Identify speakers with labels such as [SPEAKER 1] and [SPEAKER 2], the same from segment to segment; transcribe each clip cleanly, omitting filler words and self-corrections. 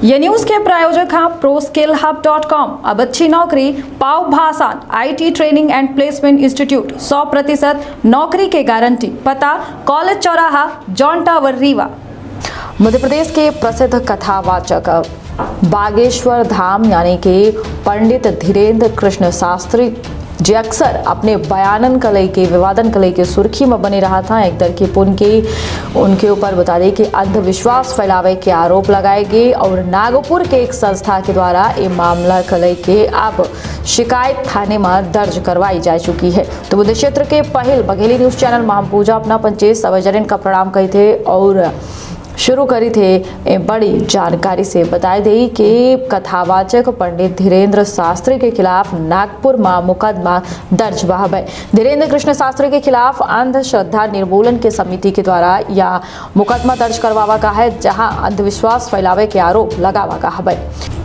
[SPEAKER 1] ये न्यूज के प्रायोजक हैं ProSkillHub.com। अब अच्छी नौकरी पाओ भाषा IT training and placement institute 100% नौकरी के गारंटी। पता कॉलेज चौराहा, जॉन टावर, रीवा।
[SPEAKER 2] मध्य प्रदेश के प्रसिद्ध कथावाचक बागेश्वर धाम यानी कि पंडित धीरेन्द्र कृष्ण शास्त्री जो अक्सर अपने बयानन कलई के विवादन कलई के सुर्खी में बने रहा था। एक तरकीब उनके ऊपर बता दें कि अंधविश्वास फैलावे के आरोप लगाए गए और नागपुर के एक संस्था के द्वारा ये मामला कलई के अब शिकायत थाने में दर्ज करवाई जा चुकी है। तो बुद्ध क्षेत्र के पहल बघेली न्यूज चैनल में हम पूजा अपना पंचेत सार्वजनिक का प्रणाम कही थे और शुरू करी थे बड़ी जानकारी से। बताई दी कि कथावाचक पंडित धीरेन्द्र शास्त्री के खिलाफ नागपुर में मुकदमा दर्ज हुआ है। धीरेन्द्र कृष्ण शास्त्री के खिलाफ अंधश्रद्धा निर्मूलन के समिति के द्वारा यह मुकदमा दर्ज करवावा का है, जहां अंधविश्वास फैलावे के आरोप लगावा का है।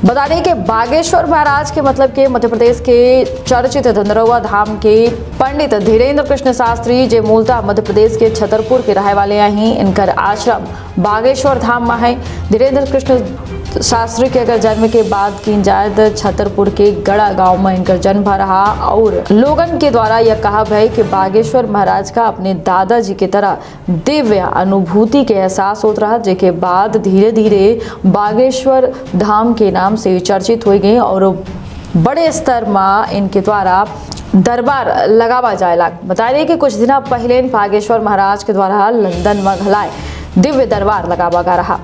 [SPEAKER 2] बता दें कि बागेश्वर महाराज के मतलब के मध्य प्रदेश के चर्चित धंधरौआ धाम के पंडित धीरेन्द्र कृष्ण शास्त्री जो मूलतः मध्य प्रदेश के छतरपुर के रहने वाले हैं। इनकर आश्रम बागेश्वर धाम में है। धीरेन्द्र कृष्ण शास्त्री के अगर जन्म के बात की जाए तो छतरपुर के गड़ा गांव में इनका जन्म भा रहा और लोगन के द्वारा यह कहा है कि बागेश्वर महाराज का अपने दादाजी की तरह दिव्य अनुभूति के एहसास होता रहा, जिसके बाद धीरे धीरे बागेश्वर धाम के नाम से चर्चित हो गए और बड़े स्तर में इनके द्वारा दरबार लगावा जाए लग। बता दें कि कुछ दिन पहले बागेश्वर महाराज के द्वारा लंदन में घलाए दिव्य दरबार लगावा गया रहा।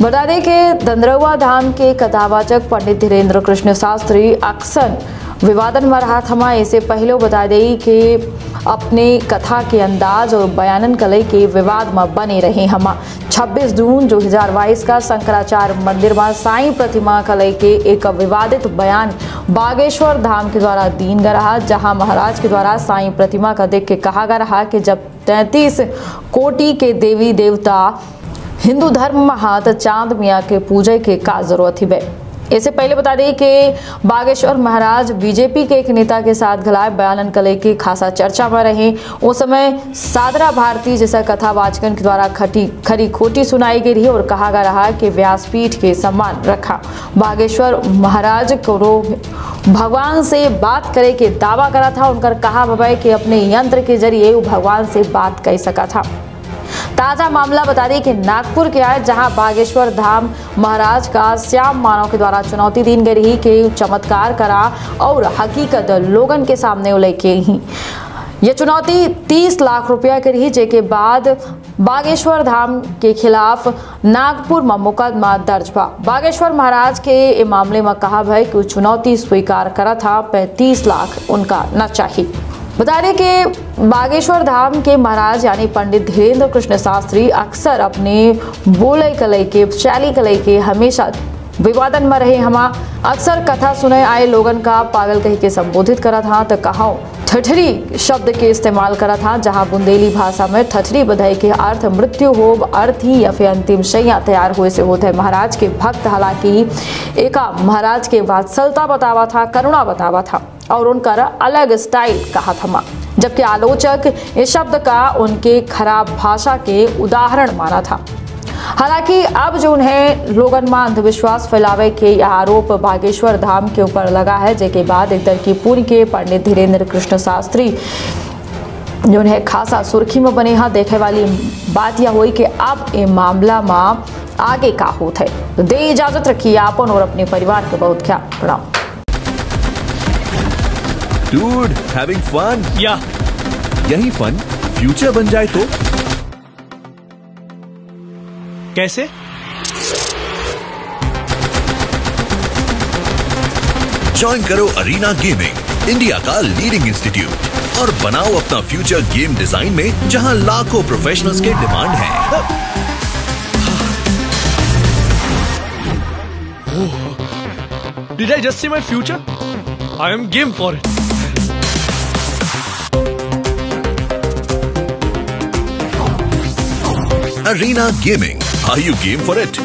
[SPEAKER 2] बता दें कि धंधरौआ धाम के कथावाचक पंडित धीरेन्द्र कृष्ण शास्त्री अक्सर विवादन में रहा था। इससे पहले बता दें कि अपने कथा के अंदाज और बयानन कलई के विवाद में बने रहे। हम 26 जून 2022 का शंकराचार्य मंदिर में साईं प्रतिमा कलई के एक विवादित बयान बागेश्वर धाम के द्वारा दीन गया रहा, जहां महाराज के द्वारा साईं प्रतिमा का देख के कहा गया रहा कि जब 33 कोटि के देवी देवता हिंदू धर्म में हाथ चांद मियाँ के पूजा के का जरूरत ही। इससे पहले बता दें कि बागेश्वर महाराज बीजेपी के एक नेता के साथ घलाए बयानन कलई की खासा चर्चा में रहे। उस समय सादरा भारती जैसा कथावाचकन के द्वारा खरी खोटी सुनाई गई रही और कहा गया रहा कि व्यासपीठ के सम्मान रखा। बागेश्वर महाराज को भगवान से बात करे के दावा करा था। उनका कहा भय कि अपने यंत्र के जरिए वो भगवान से बात कर सका था। ताजा मामला बता दें कि नागपुर के आए, जहां बागेश्वर धाम महाराज का श्याम मानव के द्वारा चुनौती दी गई रही कि चमत्कार करा और हकीकत लोगन के सामने लेके ही। यह चुनौती 30 लाख रुपया की रही, जिसके बाद बागेश्वर धाम के खिलाफ नागपुर में मुकदमा दर्ज हुआ। बागेश्वर महाराज के मामले में कहा है कि चुनौती स्वीकार करा था, 35 लाख उनका न चाहिए। बता दें कि बागेश्वर धाम के महाराज यानी पंडित धीरेन्द्र कृष्ण शास्त्री अक्सर अपने बोले कलई के शैली कलई के हमेशा विवादन में रहे। हम अक्सर कथा सुने आए लोगन का पागल कही के संबोधित करा था, तो कहा ठठरी शब्द के इस्तेमाल करा था, जहां बुंदेली भाषा में ठठरी बधाई के अर्थ मृत्यु हो अर्थ ही या फिर अंतिम शैया तैयार हुए से होते हैं। महाराज के भक्त हालांकि एक महाराज के वात्सलता बतावा था, करुणा बतावा था और उनका अलग स्टाइल कहा था, जबकि आलोचक इस शब्द का उनके खराब भाषा के उदाहरण माना था। हालांकि अब जो उन्हें लोगन में अंधविश्वास फैलावे के आरोप बागेश्वर धाम के ऊपर लगा है, जिसके बाद एक तरकीब के पंडित धीरेन्द्र कृष्ण शास्त्री जो उन्हें खासा सुर्खी में बने। यहाँ देखे वाली बात यह हुई कि अब ये मामला में आगे का होता है। तो दे इजाजत रखिए आपन और अपने परिवार के बहुत ख्याल। प्रणाम।
[SPEAKER 3] Dude, having fun?
[SPEAKER 4] Yeah.
[SPEAKER 3] यही फन फ्यूचर बन जाए तो
[SPEAKER 4] कैसे?
[SPEAKER 3] ज्वाइन करो अरीना गेमिंग, इंडिया का लीडिंग इंस्टीट्यूट और बनाओ अपना फ्यूचर गेम डिजाइन में, जहां लाखों प्रोफेशनल्स के डिमांड है।
[SPEAKER 4] Did I just see my future? I am game for it.
[SPEAKER 3] Arena Gaming. Are you game for it?